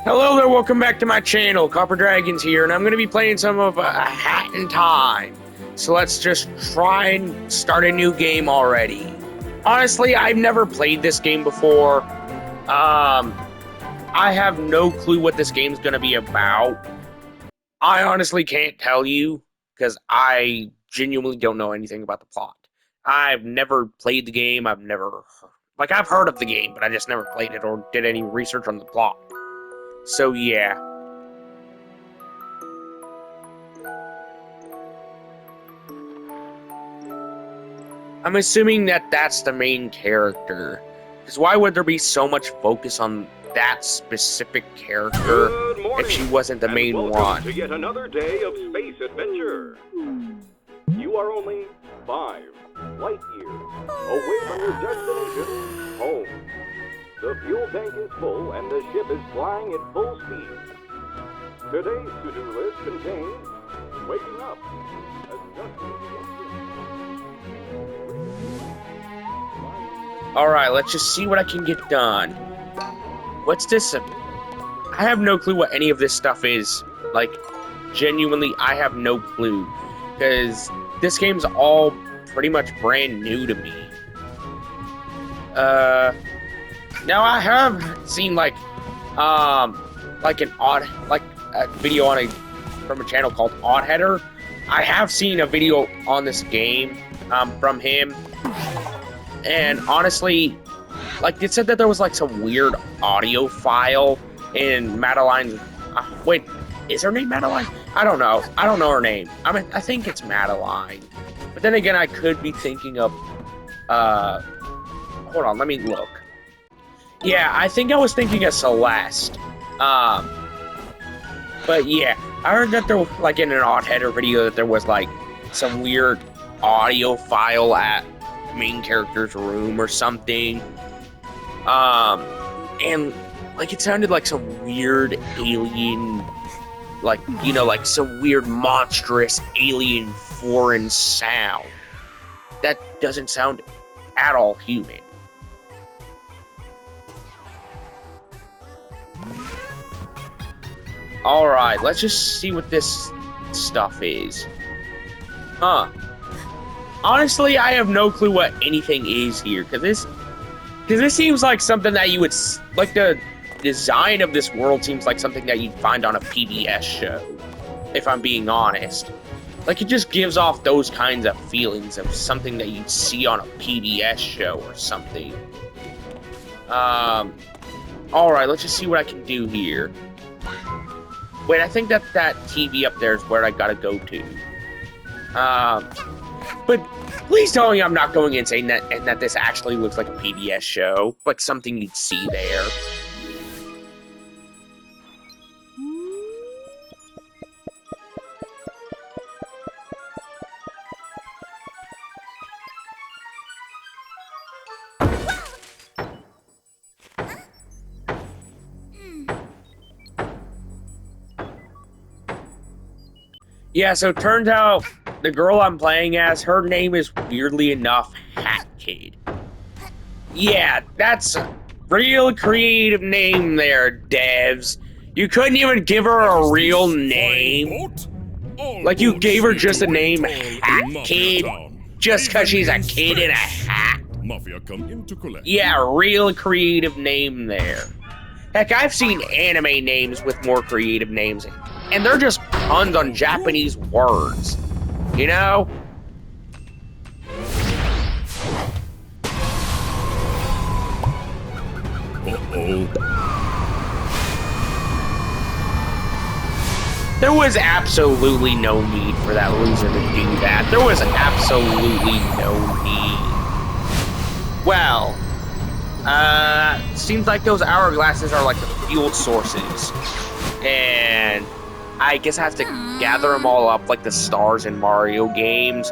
Hello there, welcome back to my channel. Copper Dragons here, and I'm going to be playing some of Hat in Time. So let's just try and start a new game already. Honestly, I've never played this game before. I have no clue what this game's going to be about. I honestly can't tell you, because I genuinely don't know anything about the plot. I've never played the game, I've heard of the game, but I just never played it or did any research on the plot. So yeah. I'm assuming that that's the main character. Because why would there be so much focus on that specific character if she wasn't the main one? To yet another day of space adventure. You are only 5 light years away from your destination, home. The fuel tank is full and the ship is flying at full speed. Today's to-do list contains waking up, adjusting the Alright, let's just see what I can get done. What's this? I have no clue what any of this stuff is. Like, genuinely, I have no clue. Because this game's all pretty much brand new to me. Now I have seen like a video on from a channel called Oddheader. I have seen a video on this game from him, and honestly, like it said that there was like some weird audio file in Madeline's. Wait, is her name Madeline? I don't know. I don't know her name. I mean, I think it's Madeline, but then again, I could be thinking of. Hold on, let me look. Yeah, I think I was thinking of Celeste. But yeah, I heard that there, like in an Oddheader video, that there was like some weird audio file at main character's room or something. And like it sounded like some weird alien, like, you know, like some weird monstrous alien foreign sound. That doesn't sound at all human. Alright, let's just see what this stuff is. Huh. Honestly, I have no clue what anything is here, because this seems like something that you would, like the design of this world seems like something that you'd find on a PBS show, if I'm being honest. Like, it just gives off those kinds of feelings of something that you'd see on a PBS show or something. Alright, let's just see what I can do here. Wait, I think that TV up there is where I gotta go to. But please tell me I'm not going insane and that this actually looks like a PBS show, like something you'd see there. Yeah, so it turns out the girl I'm playing as, her name is, weirdly enough, Hat Kid. Yeah, that's a real creative name there, devs. You couldn't even give her a real name. Like, you gave her just a name, Hat Kid, just because she's a kid in a hat. Yeah, real creative name there. Heck, I've seen anime names with more creative names, and they're just puns on Japanese words, you know? There was absolutely no need for that loser to do that. There was absolutely no need. Well, seems like those hourglasses are like the fuel sources. And I guess I have to gather them all up like the stars in Mario games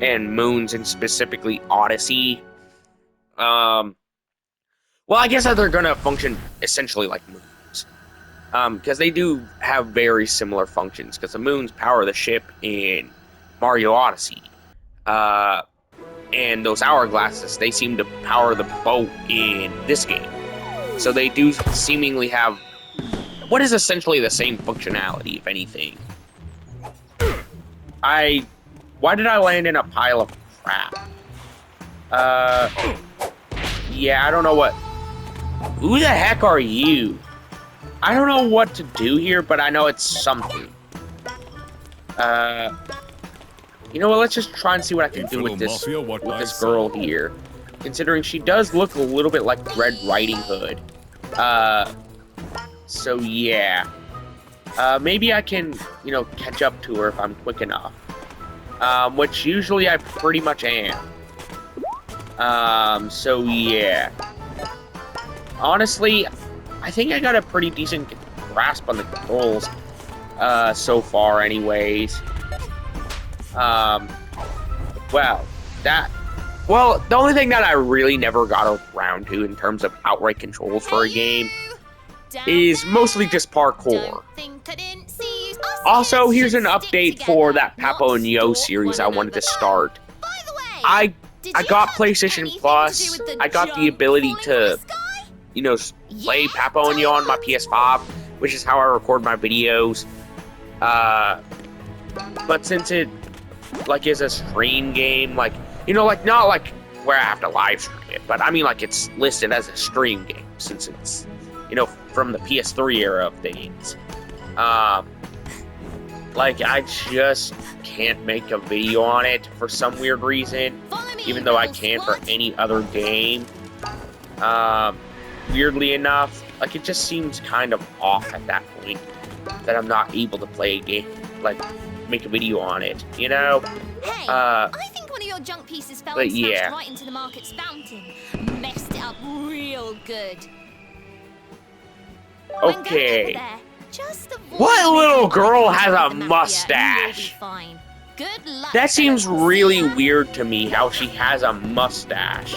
and moons and specifically Odyssey. Well, I guess that they're gonna function essentially like moons. Because they do have very similar functions, because the moons power the ship in Mario Odyssey. And those hourglasses, they seem to power the boat in this game. So they do seemingly have what is essentially the same functionality, if anything. Why did I land in a pile of crap? Yeah, I don't know what... Who the heck are you? I don't know what to do here, but I know it's something. You know what, let's just try and see what I can do with this girl here. Considering she does look a little bit like Red Riding Hood. So yeah. Maybe I can, you know, catch up to her if I'm quick enough. Which usually I pretty much am. So yeah. Honestly, I think I got a pretty decent grasp on the controls, so far anyways. Well, the only thing that I really never got around to in terms of outright controls for a game is mostly just parkour. Also, here's an update for that Papo and Yo series I wanted to start. I got PlayStation Plus. I got the ability to, you know, play Papo and Yo on my PS5, which is how I record my videos. But since it, like, is a stream game, like, you know, like, not like where I have to live stream it, but I mean, like, it's listed as a stream game since it's, you know, from the PS3 era of things. Like, I just can't make a video on it for some weird reason, even though I can for any other game. Weirdly enough, like, it just seems kind of off at that point that I'm not able to play a game, like, make a video on it, you know? Hey, I think one of your junk pieces fell and smashed yeah. right into the market's fountain. Messed it up real good. Okay. There, just What little girl has a mustache? Good luck, That seems really weird to me, how she has a mustache.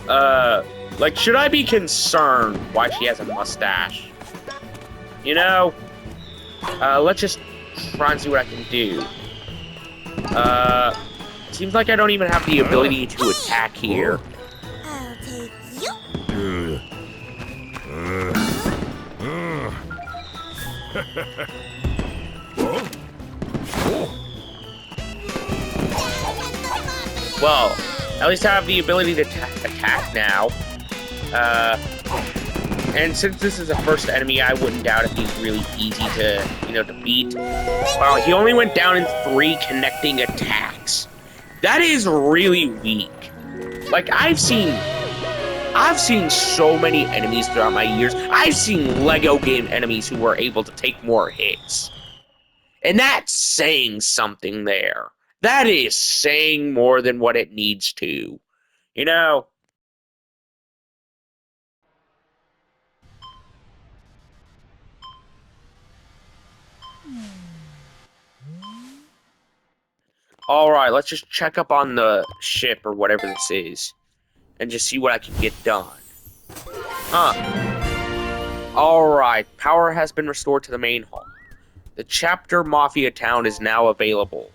Like, should I be concerned why she has a mustache? You know? Let's just try and see what I can do. Seems like I don't even have the ability to attack here. I'll take you. Well, at least I have the ability to attack now. And since this is the first enemy, I wouldn't doubt if he's really easy to, you know, defeat. Wow, he only went down in 3 connecting attacks. That is really weak. Like, I've seen so many enemies throughout my years. I've seen Lego game enemies who were able to take more hits. And that's saying something there. That is saying more than what it needs to. You know? Alright, let's just check up on the ship or whatever this is. And just see what I can get done. Alright, power has been restored to the main hall. The chapter Mafia Town is now available.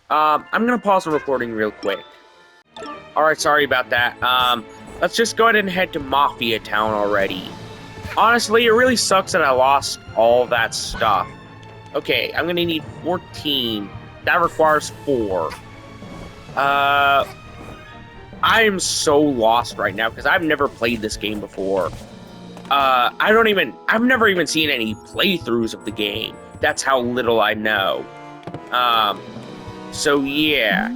I'm gonna pause the recording real quick. Alright, sorry about that. Let's just go ahead and head to Mafia Town already. Honestly, it really sucks that I lost all that stuff. Okay, I'm gonna need 14. That requires 4. I am so lost right now because I've never played this game before. I've never even seen any playthroughs of the game. That's how little I know. So yeah.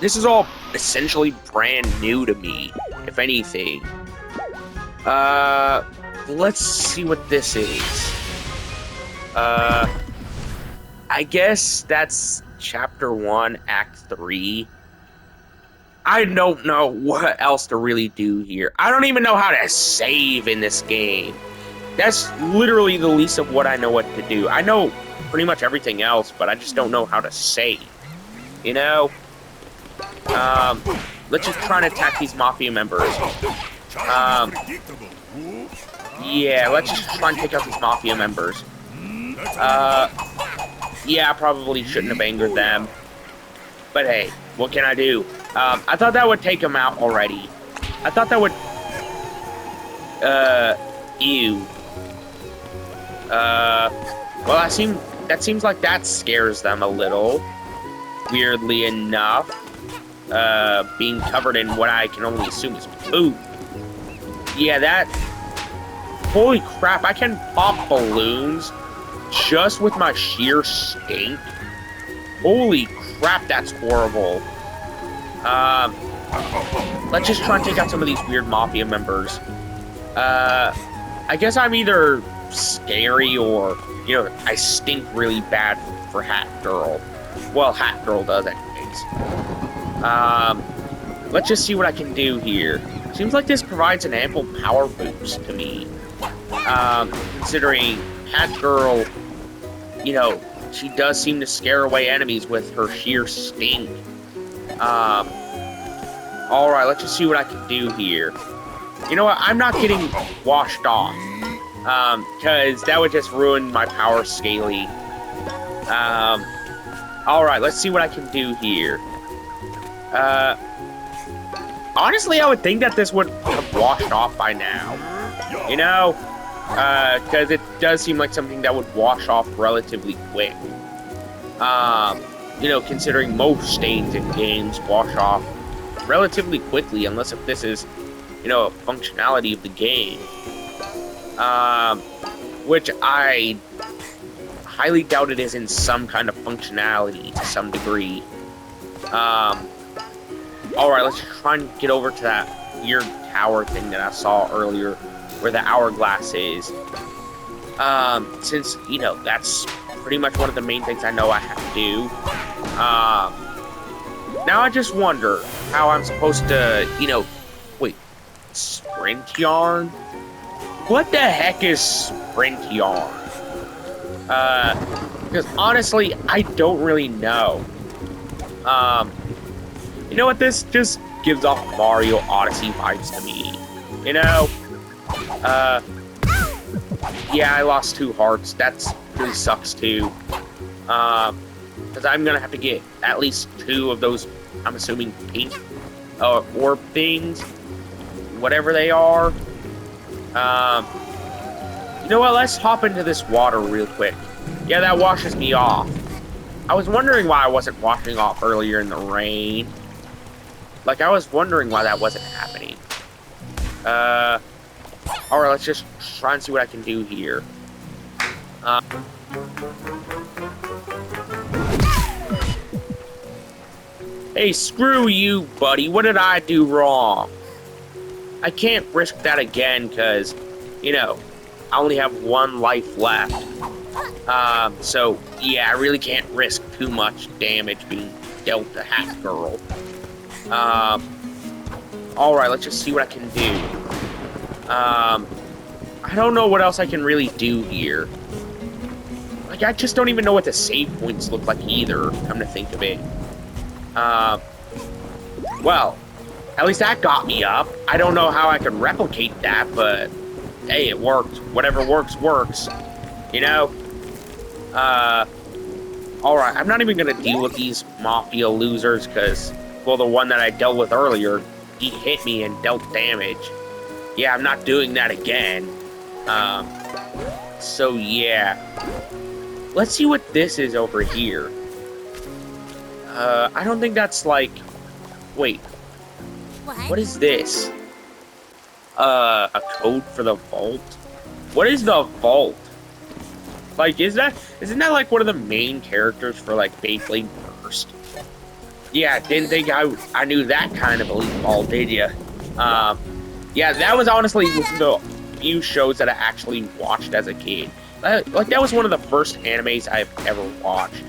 This is all essentially brand new to me, if anything. Let's see what this is. I guess that's Chapter 1, Act 3. I don't know what else to really do here. I don't even know how to save in this game. That's literally the least of what I know what to do. I know pretty much everything else, but I just don't know how to save. You know? Let's just try and attack these Mafia members. Yeah, let's just try and take out these Mafia members. Yeah, I probably shouldn't have angered them. But hey, what can I do? I thought that would take them out already. I thought that would, Ew. Well, that seems like that scares them a little. Weirdly enough. Being covered in what I can only assume is poop. Yeah, that... Holy crap, I can pop balloons just with my sheer stink. Holy crap, that's horrible. Let's just try and take out some of these weird Mafia members. I guess I'm either scary or, you know, I stink really bad for Hat Girl. Well, Hat Girl does, anyways. Let's just see what I can do here. Seems like this provides an ample power boost to me. Considering Hat Girl, you know, she does seem to scare away enemies with her sheer stink. Alright, let's just see what I can do here. You know what? I'm not getting washed off. Because that would just ruin my power scaling. Alright, let's see what I can do here. Honestly, I would think that this would have washed off by now. You know? Because it does seem like something that would wash off relatively quick. You know, considering most stains in games wash off relatively quickly, unless if this is, you know, a functionality of the game. Which I highly doubt it is in some kind of functionality to some degree. Alright, let's try and get over to that weird tower thing that I saw earlier, where the hourglass is. Since, you know, that's pretty much one of the main things I know I have to do. Now I just wonder how I'm supposed to, you know, wait, sprint yarn? What the heck is sprint yarn? Because honestly, I don't really know. You know what, this just gives off Mario Odyssey vibes to me. You know? Yeah, I lost 2 hearts. That's really sucks too. Because I'm gonna have to get at least 2 of those, I'm assuming, pink orb things. Whatever they are. You know what, let's hop into this water real quick. Yeah, that washes me off. I was wondering why I wasn't washing off earlier in the rain. Like, I was wondering why that wasn't happening. Alright, let's just try and see what I can do here. Hey, screw you, buddy. What did I do wrong? I can't risk that again, because, you know, I only have 1 life left. So, yeah, I really can't risk too much damage being dealt to Hat Girl. Alright, let's just see what I can do. I don't know what else I can really do here. Like, I just don't even know what the save points look like either, come to think of it. Well, at least that got me up. I don't know how I can replicate that, but hey, it worked. Whatever works, works. You know? Alright, I'm not even gonna deal with these Mafia losers, because, well, the one that I dealt with earlier, he hit me and dealt damage. Yeah, I'm not doing that again. So yeah. Let's see what this is over here. I don't think that's like... Wait. What is this? A code for the vault? What is the vault? Like, isn't that like one of the main characters for like Beyblade Burst? Yeah, didn't think I knew that kind of elite vault, did ya? Yeah, that was honestly the few shows that I actually watched as a kid. Like, that was one of the first animes I've ever watched.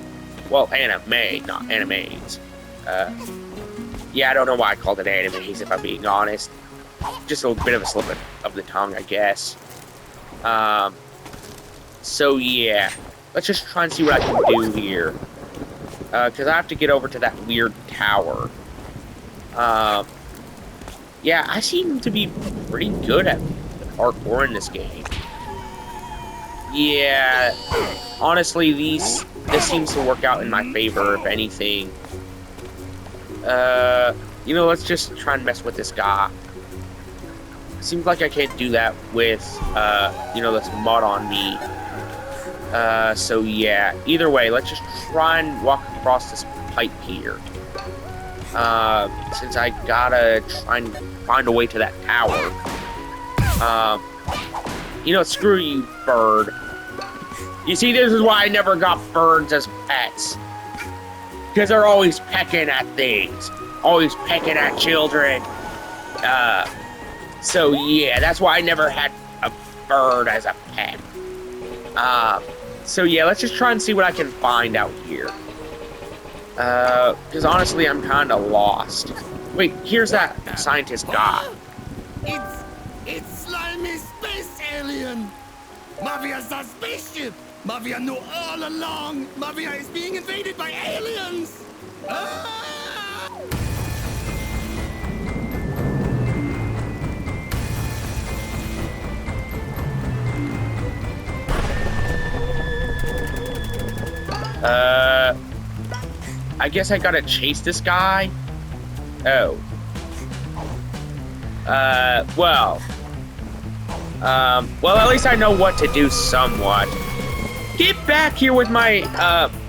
Well, anime, not animes. Yeah, I don't know why I called it animes, if I'm being honest. Just a bit of a slip of the tongue, I guess. So yeah, let's just try and see what I can do here. Because I have to get over to that weird tower. Yeah, I seem to be pretty good at parkour in this game. Yeah, honestly, this seems to work out in my favor, if anything. You know, let's just try and mess with this guy. seems like I can't do that with, you know, this mud on me. So yeah. Either way, let's just try and walk across this pipe here. Since I gotta try and find a way to that tower. You know, screw you, bird. You see, this is why I never got birds as pets. Because they're always pecking at things. Always pecking at children. So yeah, that's why I never had a bird as a pet. So yeah, let's just try and see what I can find out here. Because honestly, I'm kind of lost. Wait, here's that scientist guy. It's slimy space alien! Mafia's a spaceship! Mafia knew all along! Mafia is being invaded by aliens! Ah! I guess I gotta chase this guy? Oh. Well, at least I know what to do somewhat. Get back here with my,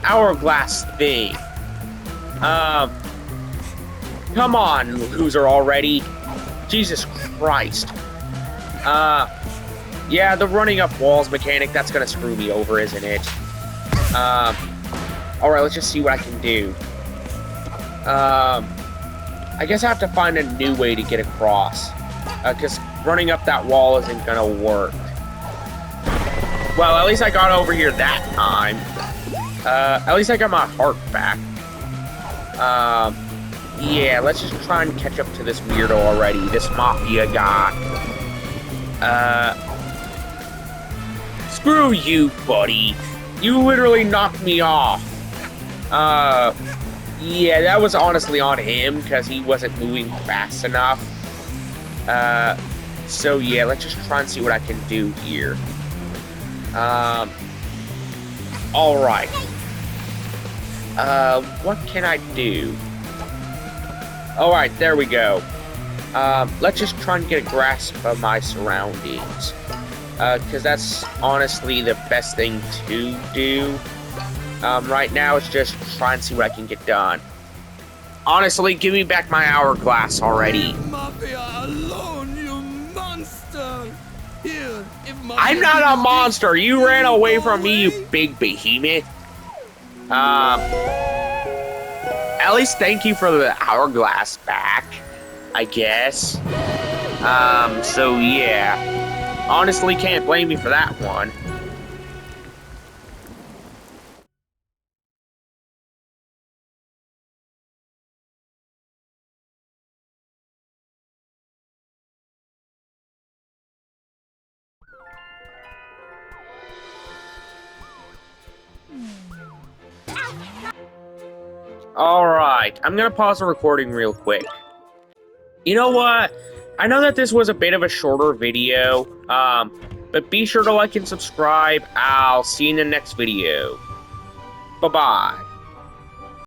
hourglass thing. Come on, loser already. Jesus Christ. Yeah, the running up walls mechanic, that's gonna screw me over, isn't it? Alright, let's just see what I can do. I guess I have to find a new way to get across. Because running up that wall isn't gonna work. Well, at least I got over here that time. At least I got my heart back. Yeah, let's just try and catch up to this weirdo already. This mafia guy. Screw you, buddy. You literally knocked me off. Yeah, that was honestly on him, because he wasn't moving fast enough. So yeah, let's just try and see what I can do here. Alright. What can I do? Alright, there we go. Let's just try and get a grasp of my surroundings. Because that's honestly the best thing to do. Right now, it's just try and see what I can get done. Honestly, give me back my hourglass already. Mafia alone, you monster! Here, if Mafia I'm not a monster! You ran away from me, you big behemoth. At least thank you for the hourglass back, I guess. So yeah. Honestly, can't blame you for that one. Alright, I'm gonna pause the recording real quick. You know what? I know that this was a bit of a shorter video, but be sure to like and subscribe. I'll see you in the next video. Bye-bye.